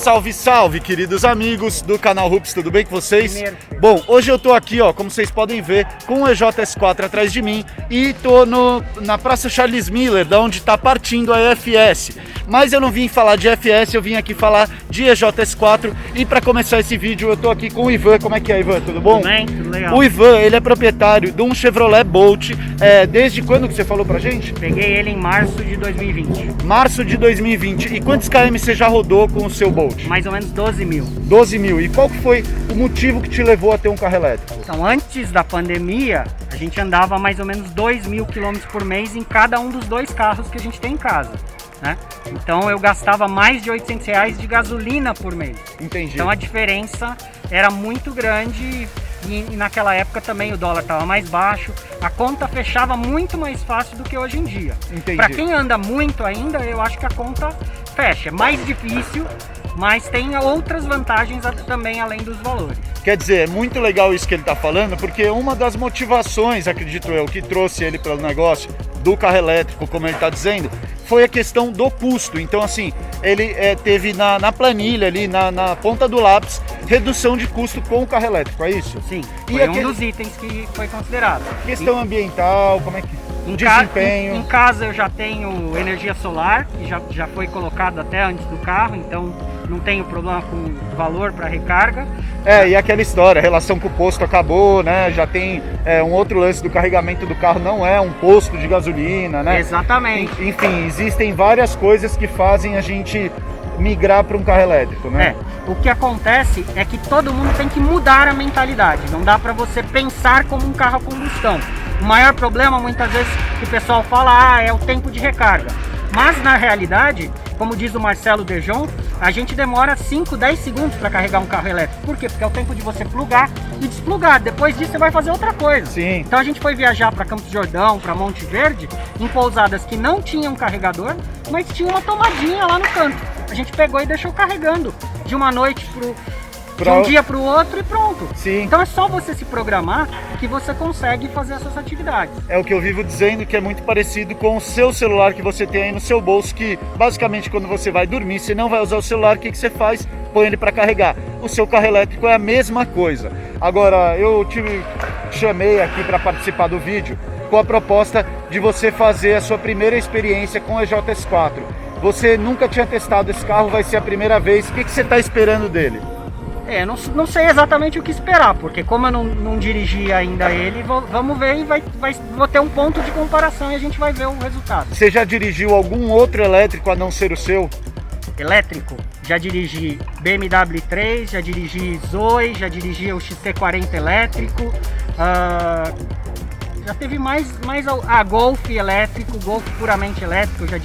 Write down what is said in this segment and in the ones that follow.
Salve, salve, queridos amigos do canal Rups, tudo bem com vocês? Bom, hoje eu tô aqui, ó, como vocês podem ver, com o EJS4 atrás de mim e tô na Praça Charles Miller, da onde tá partindo a EFS. Mas eu não vim falar de EFS, eu vim aqui falar de EJS4 e para começar esse vídeo eu tô aqui com o Ivan. Como é que é, Ivan? Tudo bom? Tudo bem, tudo legal. O Ivan, ele é proprietário de um Chevrolet Bolt, desde quando que você falou pra gente? Peguei ele em março de 2020. Março de 2020. E quantos km você já rodou com o seu Bolt? Mais ou menos 12 mil. 12 mil. E qual que foi o motivo que te levou a ter um carro elétrico? Então, antes da pandemia, a gente andava mais ou menos 2 mil quilômetros por mês em cada um dos dois carros que a gente tem em casa, né? Então, eu gastava mais de R$800 de gasolina por mês. Entendi. Então, a diferença era muito grande e naquela época também o dólar estava mais baixo. A conta fechava muito mais fácil do que hoje em dia. Entendi. Para quem anda muito ainda, eu acho que a conta fecha. É mais difícil, mas tem outras vantagens também além dos valores. Quer dizer, é muito legal isso que ele está falando, porque uma das motivações, acredito eu, que trouxe ele para o negócio do carro elétrico, como ele está dizendo, foi a questão do custo. Então, assim, ele teve na planilha ali, na ponta do lápis, redução de custo com o carro elétrico, é isso? Sim, E foi um dos itens que foi considerado. Questão ambiental, como é que... desempenho. Em casa eu já tenho energia solar, que já foi colocado até antes do carro, então não tenho problema com valor para recarga. E aquela história, a relação com o posto acabou, né? Já tem um outro lance do carregamento do carro, não é um posto de gasolina, né? Exatamente. Enfim, existem várias coisas que fazem a gente migrar para um carro elétrico, né? O que acontece é que todo mundo tem que mudar a mentalidade, não dá para você pensar como um carro a combustão. O maior problema, muitas vezes, que o pessoal fala, é o tempo de recarga. Mas, na realidade, como diz o Marcelo Dejon, a gente demora 5, 10 segundos para carregar um carro elétrico. Por quê? Porque é o tempo de você plugar e desplugar. Depois disso, você vai fazer outra coisa. Sim. Então, a gente foi viajar para Campos do Jordão, para Monte Verde, em pousadas que não tinham carregador, mas tinha uma tomadinha lá no canto. A gente pegou e deixou carregando de uma noite de um dia para o outro e pronto. Sim. Então é só você se programar que você consegue fazer essas atividades. É o que eu vivo dizendo, que é muito parecido com o seu celular que você tem aí no seu bolso, que basicamente quando você vai dormir, você não vai usar o celular, o que você faz? Põe ele para carregar. O seu carro elétrico é a mesma coisa. Agora, eu te chamei aqui para participar do vídeo com a proposta de você fazer a sua primeira experiência com o EJS4. Você nunca tinha testado esse carro, vai ser a primeira vez. O que você está esperando dele? Não sei exatamente o que esperar, porque como eu não dirigi ainda ele, vamos ver e vou ter um ponto de comparação e a gente vai ver o resultado. Você já dirigiu algum outro elétrico a não ser o seu? Elétrico? Já dirigi BMW 3, já dirigi Zoe, já dirigi o XC40 elétrico, já teve mais Golf elétrico, Golf puramente elétrico eu já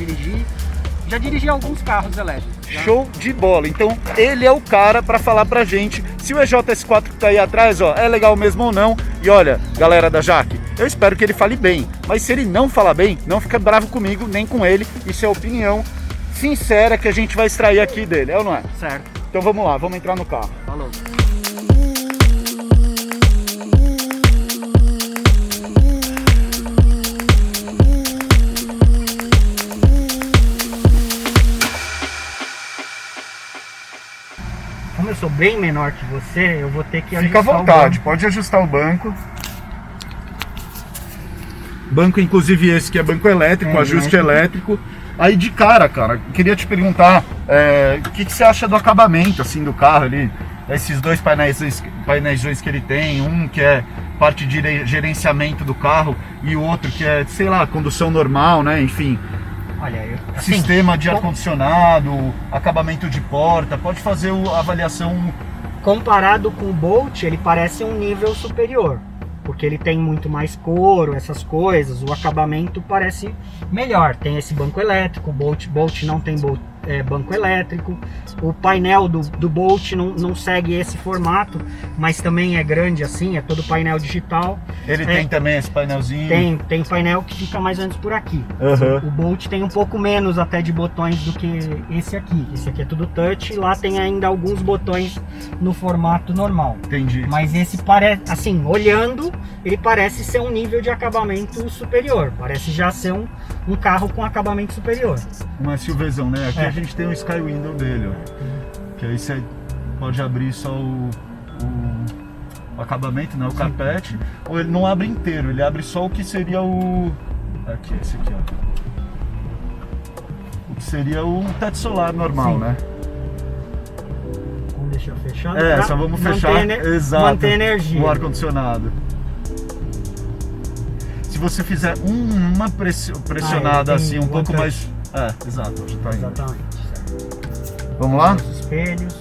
dirigi alguns carros elétricos. Show de bola. Então ele é o cara para falar pra gente se o EJS4 que tá aí atrás, ó, é legal mesmo ou não. E olha, galera da Jaque, eu espero que ele fale bem, mas se ele não falar bem, não fica bravo comigo, nem com ele. Isso é a opinião sincera que a gente vai extrair aqui dele, é ou não é? Certo. Então vamos lá, vamos entrar no carro. Falou. Como eu sou bem menor que você, eu vou ter que ajustar. Fica à vontade, pode ajustar o banco. Banco, inclusive esse que é banco elétrico, ajuste elétrico. Aí de cara, queria te perguntar, o que você acha do acabamento assim do carro ali? Esses dois painéis que ele tem, um que é parte de gerenciamento do carro e o outro que é, sei lá, condução normal, né? Enfim. Olha, sistema de ar-condicionado, acabamento de porta, pode fazer a avaliação. Comparado com o Bolt, ele parece um nível superior, porque ele tem muito mais couro, essas coisas, o acabamento parece melhor. Tem esse banco elétrico, o Bolt não tem banco elétrico. O painel do Bolt não segue esse formato, mas também é grande assim, é todo painel digital. Ele tem também esse painelzinho? Tem painel que fica mais ou menos por aqui. O Bolt tem um pouco menos até de botões do que esse aqui. Esse aqui é tudo touch e lá tem ainda alguns botões no formato normal. Entendi. Mas esse parece, assim, olhando, ele parece ser um nível de acabamento superior. Parece já ser um carro com acabamento superior. Uma SUVzão, né? Aqui a gente tem o Sky Window dele, ó. Que aí você pode abrir só o acabamento, né? O carpete. Ou ele não abre inteiro, ele abre só o que seria o... Aqui, esse aqui, ó. O que seria o teto solar normal, né? Vamos deixar fechado. Só vamos fechar. Exato. Manter energia. O ar-condicionado. Se você fizer uma pressionada assim, um pouco mais... exato, já tá indo. Exatamente. Vamos lá? Os espelhos.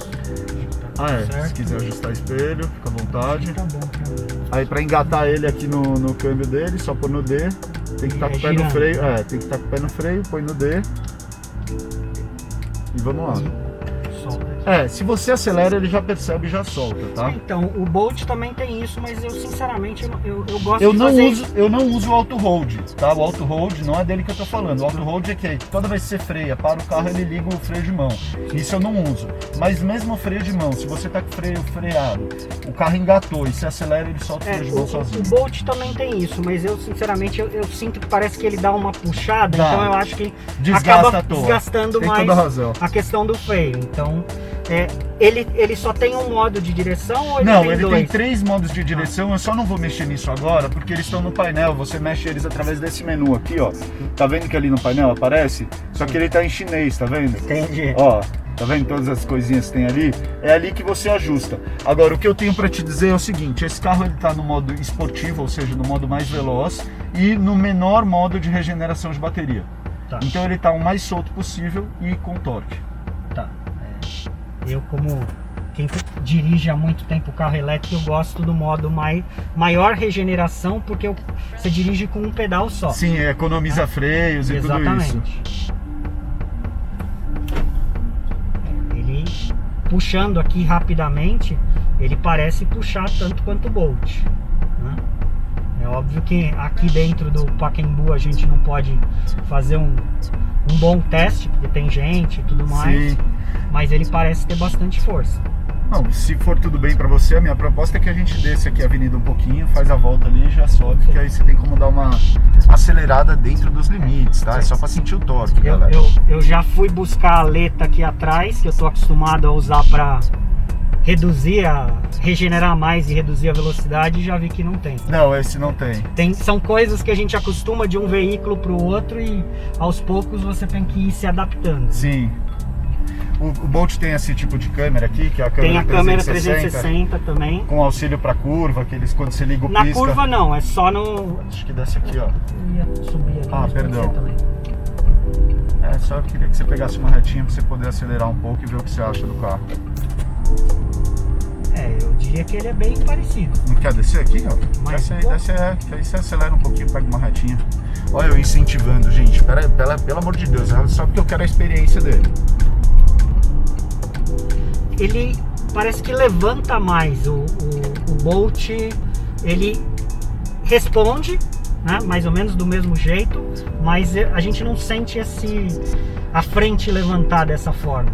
Se quiser ajustar espelho, fica à vontade. Tá bom pra mim. Aí pra engatar ele aqui no câmbio dele, só pôr no D. Tem que estar com o pé no freio. Tem que estar com o pé no freio, põe no D. E vamos lá. Solta. Se você acelera, ele já percebe e já solta, tá? Então, o Bolt também tem isso, mas eu sinceramente eu gosto Eu de não fazer uso, eu não uso o auto hold, tá? O auto hold não é dele que eu tô falando. O auto hold é que toda vez que você freia, para o carro, ele liga o freio de mão. Isso eu não uso. Mas mesmo o freio de mão, se você tá com o freio freado, o carro engatou e se acelera, ele solta o freio de mão sozinho. O Bolt também tem isso, mas eu sinceramente eu sinto que parece que ele dá uma puxada, então eu acho que desgasta acaba desgastando tem mais toda a razão. a questão do freio. Então, ele só tem um modo de direção ou ele não, tem ele dois? tem 3 modos de direção, eu só não vou mexer nisso agora, porque eles estão no painel, você mexe eles através desse menu aqui, ó. Tá vendo que ali no painel aparece? Só que ele tá em chinês, tá vendo? Entendi. Ó, tá vendo todas as coisinhas que tem ali? É ali que você ajusta. Agora, o que eu tenho pra te dizer é o seguinte, esse carro ele tá no modo esportivo, ou seja, no modo mais veloz e no menor modo de regeneração de bateria. Tá. Então ele tá o mais solto possível e com torque. Tá. Eu, como quem dirige há muito tempo o carro elétrico, eu gosto do modo maior regeneração, porque você dirige com um pedal só. Sim, economiza freios e tudo isso. Ele, puxando aqui rapidamente, ele parece puxar tanto quanto o Bolt, né? É óbvio que aqui dentro do Pacaembu a gente não pode fazer um bom teste, porque tem gente e tudo mais. Sim. Mas ele parece ter bastante força. Não, se for tudo bem pra você, a minha proposta é que a gente desça aqui a avenida um pouquinho, faz a volta ali e já sobe, que aí você tem como dar uma acelerada dentro dos limites, tá? É só pra sentir o torque, galera. Eu já fui buscar a aleta aqui atrás, que eu tô acostumado a usar pra regenerar mais e reduzir a velocidade, e já vi que não tem. Não, esse não tem. São coisas que a gente acostuma de um veículo pro outro e aos poucos você tem que ir se adaptando. Sim. O Bolt tem esse tipo de câmera aqui, que é a câmera Tem a câmera 360 também. Com auxílio para curva, que eles quando você liga o pisca. Na curva não, é só no... Acho que desce aqui, ó. Eu ia subir aqui. Ah, perdão. Só queria que você pegasse uma retinha para você poder acelerar um pouco e ver o que você acha do carro. Eu diria que ele é bem parecido. Não quer descer aqui, ó? Mas desce aí, que aí você acelera um pouquinho, pega uma retinha. Olha eu incentivando, gente. Pelo amor de Deus, só porque eu quero a experiência dele. Ele parece que levanta mais. O Bolt, ele responde, né, mais ou menos do mesmo jeito, mas a gente não sente a frente levantar dessa forma.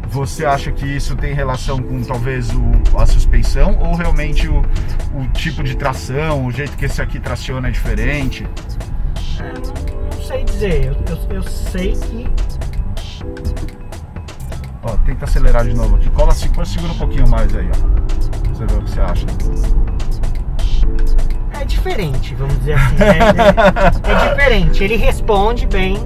Você acha que isso tem relação com talvez a suspensão ou realmente o tipo de tração, o jeito que esse aqui traciona é diferente? Não sei dizer, eu sei que... Ó, tenta acelerar de novo aqui. Cola, segura um pouquinho mais aí, ó. Você vê o que você acha. É diferente, vamos dizer assim. É diferente. Ele responde bem,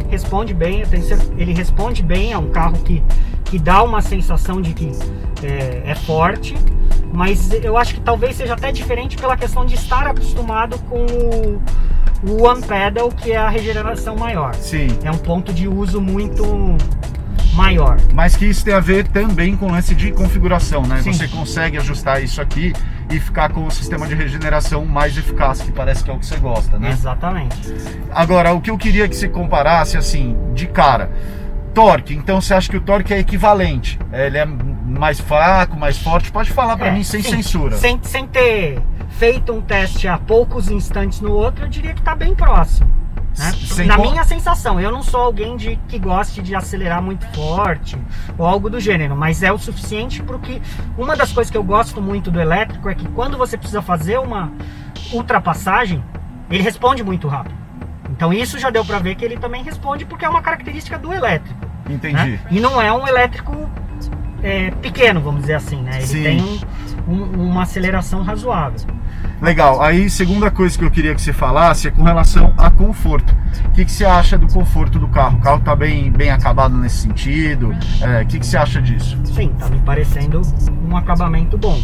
ele responde bem. É um carro que dá uma sensação de que é forte, mas eu acho que talvez seja até diferente pela questão de estar acostumado com o One Pedal, que é a regeneração maior. Sim. É um ponto de uso muito maior. Mas que isso tem a ver também com o lance de configuração, né? Sim. Você consegue ajustar isso aqui e ficar com o sistema de regeneração mais eficaz, que parece que é o que você gosta, né? Exatamente. Agora, o que eu queria que você comparasse, assim, de cara, Torque, então você acha que o torque é equivalente? Ele é mais fraco, mais forte? Pode falar para mim sem censura. Sem ter feito um teste há poucos instantes no outro, eu diria que está bem próximo. Né? Na minha sensação, eu não sou alguém que goste de acelerar muito forte ou algo do gênero, mas é o suficiente porque uma das coisas que eu gosto muito do elétrico é que quando você precisa fazer uma ultrapassagem, ele responde muito rápido. Então isso já deu para ver que ele também responde porque é uma característica do elétrico. Entendi. Né? E não é um elétrico pequeno, vamos dizer assim, né? Ele tem uma aceleração razoável. Legal, aí segunda coisa que eu queria que você falasse é com relação a conforto. O que você acha do conforto do carro? O carro está bem acabado nesse sentido? O que você acha disso? Sim, tá me parecendo um acabamento bom.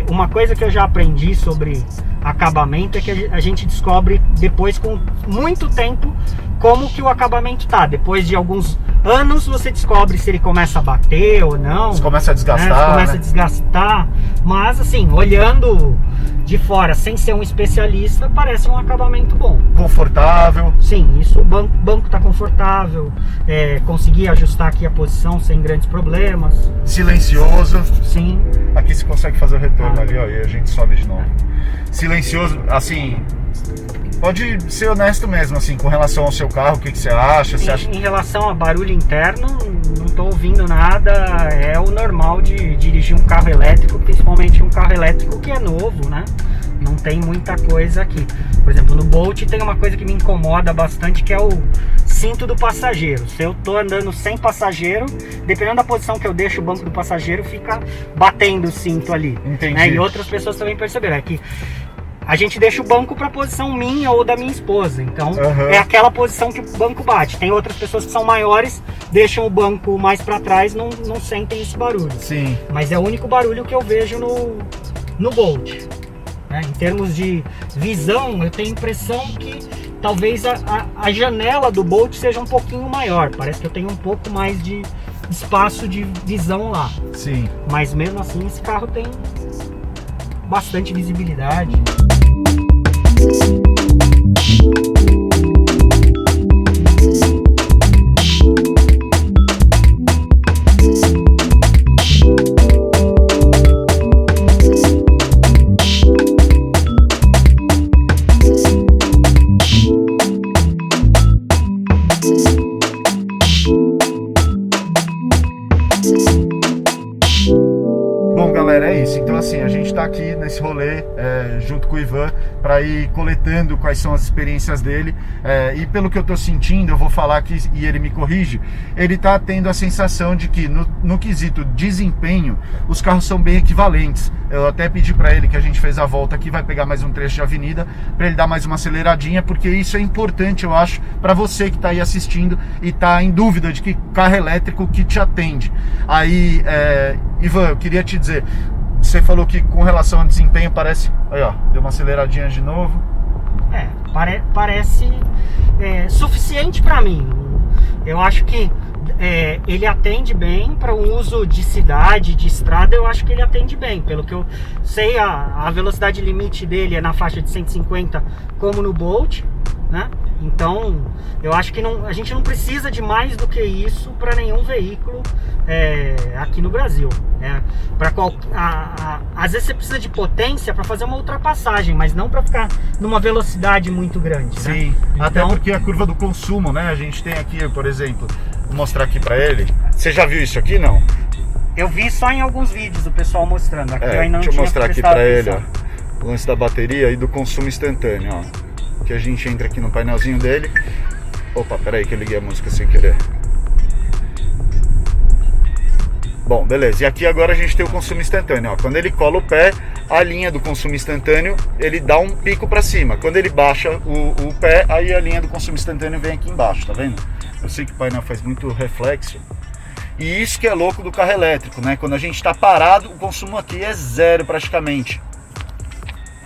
Uma coisa que eu já aprendi sobre acabamento é que a gente descobre depois, com muito tempo, como que o acabamento tá. Depois de alguns anos você descobre se ele começa a bater ou não. Se começa a desgastar. Se começa a desgastar. Mas assim, olhando de fora, sem ser um especialista, parece um acabamento bom. Confortável. Sim, isso, o banco tá confortável. Consegui ajustar aqui a posição sem grandes problemas. Silencioso. Sim. Aqui você consegue fazer o retorno ali, ó, e a gente sobe de novo. Silencioso, assim, pode ser honesto mesmo, assim, com relação ao seu carro, o que você acha? Em relação a barulho interno, não estou ouvindo nada, é o normal de dirigir um carro elétrico, principalmente um carro elétrico que é novo, né? Não tem muita coisa aqui. Por exemplo, no Bolt tem uma coisa que me incomoda bastante, que é o cinto do passageiro. Se eu tô andando sem passageiro, dependendo da posição que eu deixo o banco do passageiro, fica batendo o cinto ali. Entendi. Né? E outras pessoas também perceberam, é que a gente deixa o banco para a posição minha ou da minha esposa, então é aquela posição que o banco bate. Tem outras pessoas que são maiores, deixam o banco mais para trás, não sentem esse barulho. Sim. Mas é o único barulho que eu vejo no Bolt. Né? Em termos de visão, eu tenho a impressão que talvez a janela do Bolt seja um pouquinho maior. Parece que eu tenho um pouco mais de espaço de visão lá. Sim. Mas mesmo assim, esse carro tem bastante visibilidade. Bom, galera, é isso. Então, assim, a gente está aqui nesse rolê junto com o Ivan para ir coletando quais são as experiências dele. E pelo que eu estou sentindo, eu vou falar aqui e ele me corrige, ele está tendo a sensação de que no quesito desempenho, os carros são bem equivalentes. Eu até pedi para ele, que a gente fez a volta aqui, vai pegar mais um trecho de avenida, para ele dar mais uma aceleradinha, porque isso é importante, eu acho, para você que está aí assistindo e está em dúvida de que carro elétrico que te atende. Aí, Ivan, eu queria te dizer, você falou que com relação ao desempenho parece... Aí, ó, deu uma aceleradinha de novo. Parece suficiente para mim. Eu acho que ele atende bem para um uso de cidade, de estrada. Eu acho que ele atende bem. Pelo que eu sei, a velocidade limite dele é na faixa de 150, como no Bolt, né? Então, eu acho que a gente não precisa de mais do que isso para nenhum veículo aqui no Brasil. Às vezes você precisa de potência para fazer uma ultrapassagem, mas não para ficar numa velocidade muito grande. Sim, né? Então, até porque a curva do consumo, né? A gente tem aqui, por exemplo, vou mostrar aqui para ele. Você já viu isso aqui, não? Eu vi só em alguns vídeos o pessoal mostrando. Aqui eu ainda não deixa eu mostrar aqui para ele, ó, atenção. o lance da bateria e do consumo instantâneo, ó. Que a gente entra aqui no painelzinho dele. Opa, peraí que eu liguei a música sem querer. Bom, beleza. E aqui agora a gente tem o consumo instantâneo, ó. Quando ele cola o pé, a linha do consumo instantâneo, ele dá um pico para cima. Quando ele baixa o pé, aí a linha do consumo instantâneo vem aqui embaixo, tá vendo? Eu sei que o painel faz muito reflexo. E isso que é louco do carro elétrico, né? Quando a gente tá parado, o consumo aqui é zero praticamente.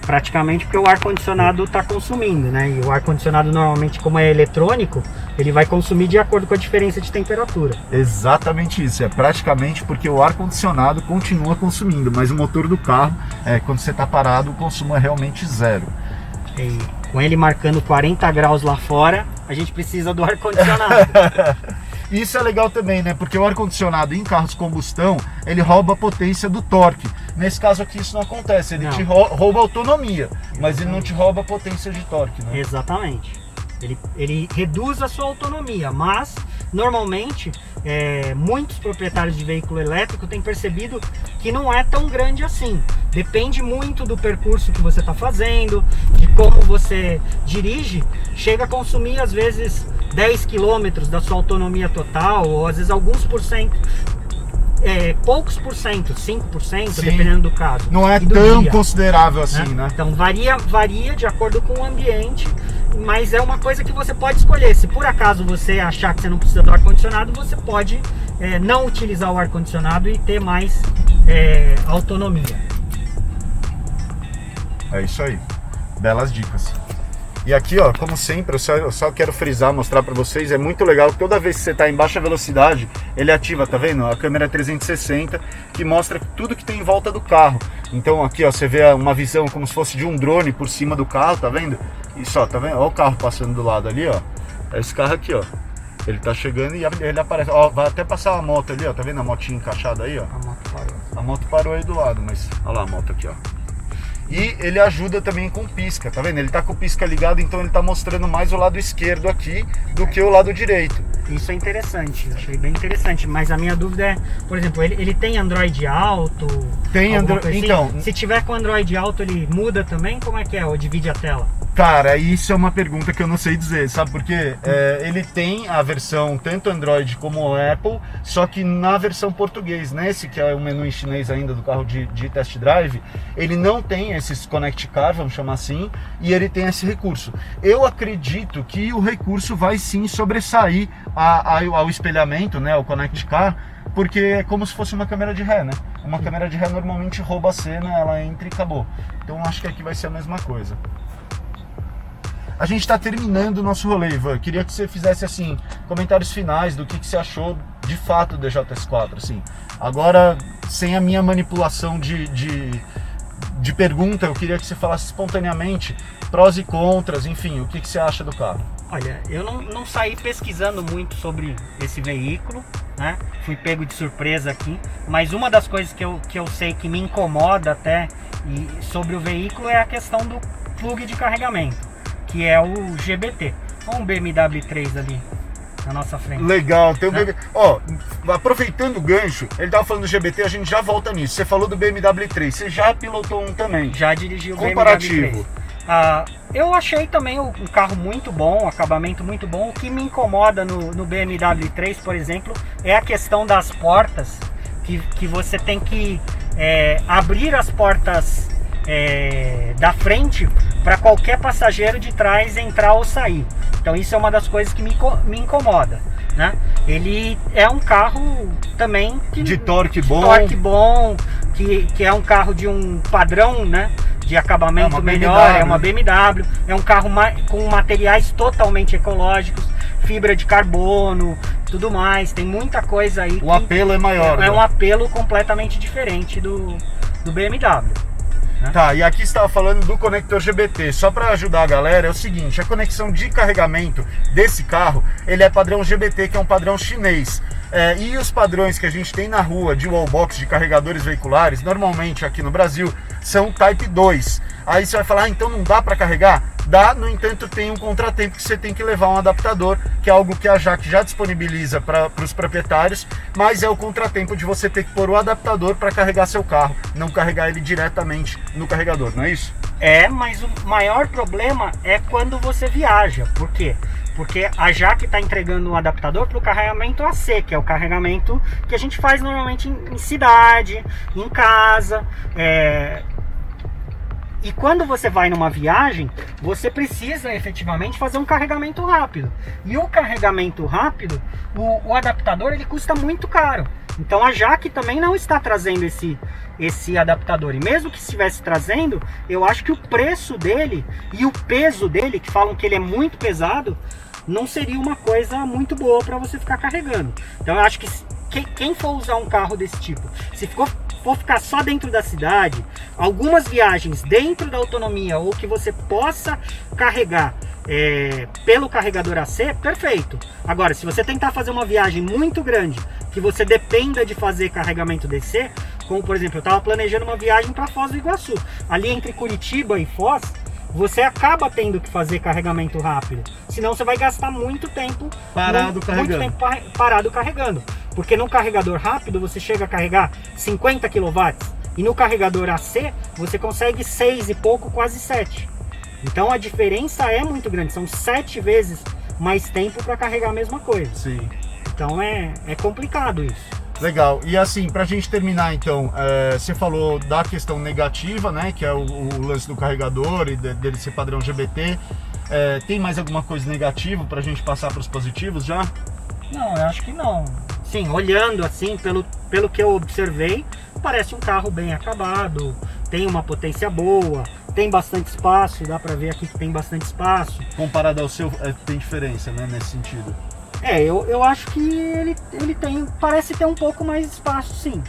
Praticamente porque o ar-condicionado está consumindo, né? E o ar-condicionado normalmente, como é eletrônico, ele vai consumir de acordo com a diferença de temperatura. Exatamente isso, é praticamente porque o ar-condicionado continua consumindo, mas o motor do carro, quando você está parado, o consumo é realmente zero. E com ele marcando 40 graus lá fora, a gente precisa do ar-condicionado. E isso é legal também, né? Porque o ar-condicionado em carros combustão, ele rouba a potência do torque. Nesse caso aqui isso não acontece, ele te rouba a autonomia, mas ele não te rouba a potência de torque, né? Exatamente. Ele reduz a sua autonomia, mas normalmente muitos proprietários de veículo elétrico têm percebido que não é tão grande assim. Depende muito do percurso que você está fazendo, de como você dirige. Chega a consumir às vezes 10 km da sua autonomia total, ou às vezes alguns por cento. Poucos por cento, 5%, sim, dependendo do caso. Não é tão considerável assim, né? Então varia de acordo com o ambiente, mas é uma coisa que você pode escolher. Se por acaso você achar que você não precisa do ar-condicionado, você pode não utilizar o ar-condicionado e ter mais autonomia. É isso aí, belas dicas. E aqui, ó, como sempre, eu só quero frisar, mostrar para vocês, é muito legal que toda vez que você está em baixa velocidade, ele ativa, tá vendo? A câmera 360, que mostra tudo que tem em volta do carro. Então aqui, ó, você vê uma visão como se fosse de um drone por cima do carro, tá vendo? Isso, ó, tá vendo? Ó o carro passando do lado ali, ó. É esse carro aqui, ó. Ele tá chegando e ele aparece. Ó, vai até passar uma moto ali, ó. Tá vendo a motinha encaixada aí, ó? A moto parou. A moto parou aí do lado, mas... Olha lá a moto aqui, ó. E ele ajuda também com pisca, tá vendo? Ele tá com o pisca ligado, então ele tá mostrando mais o lado esquerdo aqui do que o lado direito. Isso é interessante, achei bem interessante, mas a minha dúvida é, por exemplo, ele tem Android Auto? Tem Android, assim? então... Se tiver com Android Auto, ele muda também? Como é que é? Ou divide a tela? Cara, isso é uma pergunta que eu não sei dizer, sabe por quê? Ele tem a versão tanto Android como o Apple, só que na versão português, nesse que é o menu em chinês ainda do carro de test drive, ele não tem esses Connect Car, vamos chamar assim, e ele tem esse recurso. Eu acredito que o recurso vai sim sobressair ao espelhamento, né, o Connect Car, porque é como se fosse uma câmera de ré, né? Uma câmera de ré normalmente rouba a cena, ela entra e acabou. Então acho que aqui vai ser a mesma coisa. A gente está terminando o nosso rolê, Ivan. Queria que você fizesse assim comentários finais do que você achou de fato do DJS4. Assim. Agora, sem a minha manipulação de pergunta, eu queria que você falasse espontaneamente prós e contras, enfim, o que você acha do carro. Olha, eu não saí pesquisando muito sobre esse veículo, né? Fui pego de surpresa aqui, mas uma das coisas que eu sei que me incomoda até sobre o veículo é a questão do plug de carregamento, que é o GBT. Olha um BMW 3 ali na nossa frente. Legal, tem o BMW. Ó, aproveitando o gancho, ele tava falando do GBT, a gente já volta nisso. Você falou do BMW 3, você já pilotou um também? Já dirigi o comparativo. BMW 3. Eu achei também um carro muito bom, um acabamento muito bom. O que me incomoda no BMW 3, por exemplo, é a questão das portas, que você tem que abrir as portas da frente para qualquer passageiro de trás entrar ou sair. Então isso é uma das coisas que me incomoda, né? Ele é um carro também de torque bom, que é um carro de um padrão, né, de acabamento melhor, BMW. É uma BMW, é um carro com materiais totalmente ecológicos, fibra de carbono, tudo mais, tem muita coisa aí. O apelo é maior. É um apelo completamente diferente do BMW. Tá, e aqui estava falando do conector GBT. Só para ajudar a galera, é o seguinte: a conexão de carregamento desse carro, ele é padrão GBT, que é um padrão chinês. E os padrões que a gente tem na rua de wallbox de carregadores veiculares, normalmente aqui no Brasil, são Type 2. Aí você vai falar, então não dá para carregar? Dá, no entanto tem um contratempo que você tem que levar um adaptador, que é algo que a Jaque já disponibiliza para os proprietários, mas é o contratempo de você ter que pôr o adaptador para carregar seu carro, não carregar ele diretamente no carregador, não é isso? Mas o maior problema é quando você viaja. Por quê? Porque a Jaque está entregando um adaptador para o carregamento AC, que é o carregamento que a gente faz normalmente em cidade, em casa. E quando você vai numa viagem, você precisa efetivamente fazer um carregamento rápido. E o carregamento rápido, o adaptador, ele custa muito caro. Então a Jaque também não está trazendo esse adaptador. E mesmo que estivesse trazendo, eu acho que o preço dele e o peso dele, que falam que ele é muito pesado, não seria uma coisa muito boa para você ficar carregando. Então eu acho que quem for usar um carro desse tipo, se for ficar só dentro da cidade, algumas viagens dentro da autonomia ou que você possa carregar pelo carregador AC, perfeito. Agora, se você tentar fazer uma viagem muito grande, que você dependa de fazer carregamento DC, como por exemplo, eu estava planejando uma viagem para Foz do Iguaçu. Ali entre Curitiba e Foz, você acaba tendo que fazer carregamento rápido. Senão você vai gastar muito tempo parado carregando. Porque no carregador rápido você chega a carregar 50 kW e no carregador AC você consegue 6 e pouco, quase 7. Então a diferença é muito grande, são 7 vezes mais tempo para carregar a mesma coisa. Sim. Então é complicado isso. Legal. E assim, pra gente terminar então, você falou da questão negativa, né, que é o lance do carregador e dele ser padrão GBT. Tem mais alguma coisa negativa pra gente passar para os positivos já? Não, eu acho que não. Sim, olhando assim, pelo que eu observei, parece um carro bem acabado, tem uma potência boa, tem bastante espaço, dá pra ver aqui que tem bastante espaço. Comparado ao seu, tem diferença, né, nesse sentido? Eu acho que ele parece ter um pouco mais de espaço, sim,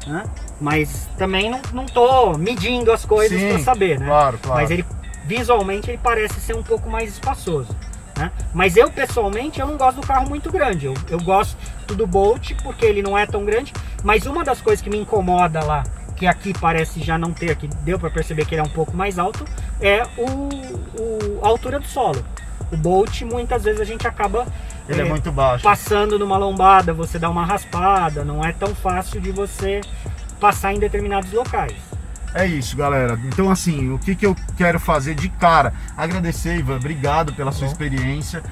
né? Mas também não tô medindo as coisas para saber, né? Claro. Mas visualmente ele parece ser um pouco mais espaçoso, né? Mas eu pessoalmente eu não gosto do carro muito grande. Eu gosto do Bolt porque ele não é tão grande. Mas uma das coisas que me incomoda lá, que aqui parece já não ter, aqui deu para perceber que ele é um pouco mais alto, é a altura do solo. O Bolt muitas vezes a gente acaba ele é muito baixo. Passando numa lombada, você dá uma raspada, não é tão fácil de você passar em determinados locais. É isso, galera. Então, assim, o que eu quero fazer de cara? Agradecer, Ivan, obrigado pela sua experiência.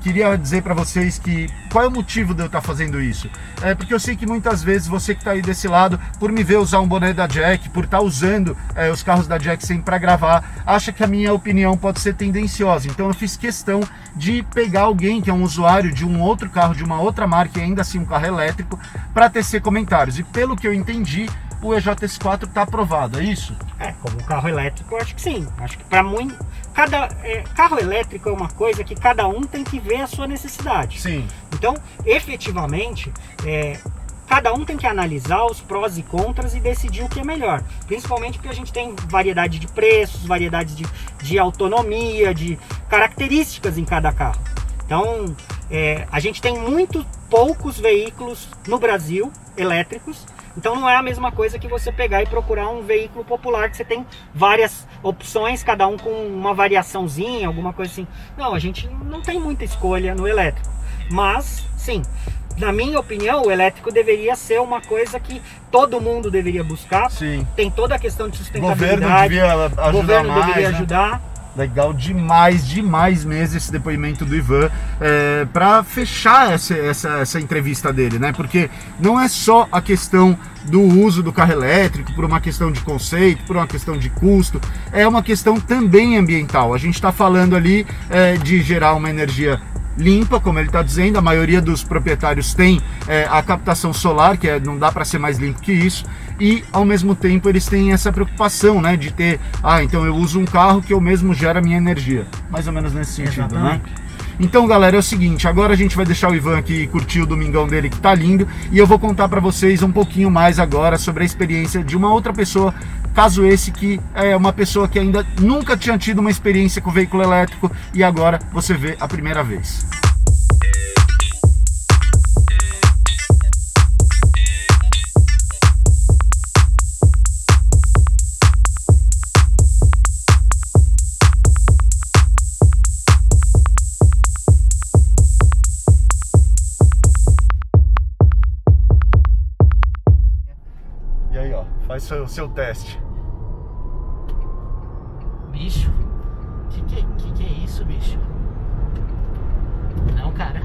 Queria dizer para vocês que qual é o motivo de eu estar fazendo isso? Porque eu sei que muitas vezes você que está aí desse lado, por me ver usar um boné da Jack, por estar usando os carros da Jack sempre para gravar, acha que a minha opinião pode ser tendenciosa. Então eu fiz questão de pegar alguém que é um usuário de um outro carro, de uma outra marca, e ainda assim um carro elétrico, para tecer comentários. E pelo que eu entendi, o EJS4 está aprovado, é isso? Como um carro elétrico, eu acho que sim. Acho que para muito, carro elétrico é uma coisa que cada um tem que ver a sua necessidade. Sim. Então, efetivamente, cada um tem que analisar os prós e contras e decidir o que é melhor. Principalmente porque a gente tem variedade de preços, variedade de autonomia, de características em cada carro. Então, a gente tem muito poucos veículos no Brasil elétricos. Então não é a mesma coisa que você pegar e procurar um veículo popular que você tem várias opções, cada um com uma variaçãozinha, alguma coisa assim. Não, a gente não tem muita escolha no elétrico. Mas, sim, na minha opinião, o elétrico deveria ser uma coisa que todo mundo deveria buscar. Sim. Tem toda a questão de O sustentabilidade. governo devia ajudar. O governo mais, deveria né? ajudar. Legal demais mesmo esse depoimento do Ivan, para fechar essa entrevista dele, né? Porque não é só a questão do uso do carro elétrico, por uma questão de conceito, por uma questão de custo, é uma questão também ambiental. A gente está falando ali de gerar uma energia limpa, como ele está dizendo, a maioria dos proprietários tem a captação solar, que não dá para ser mais limpo que isso, e ao mesmo tempo eles têm essa preocupação, né, de ter, então eu uso um carro que eu mesmo gero a minha energia, mais ou menos nesse sentido. Exatamente. Né? Então, galera, é o seguinte, agora a gente vai deixar o Ivan aqui curtir o domingão dele, que tá lindo, e eu vou contar para vocês um pouquinho mais agora sobre a experiência de uma outra pessoa, caso esse que é uma pessoa que ainda nunca tinha tido uma experiência com veículo elétrico e agora você vê a primeira vez. E aí, ó, faz o seu teste. Bicho, que é isso, bicho? Não, cara.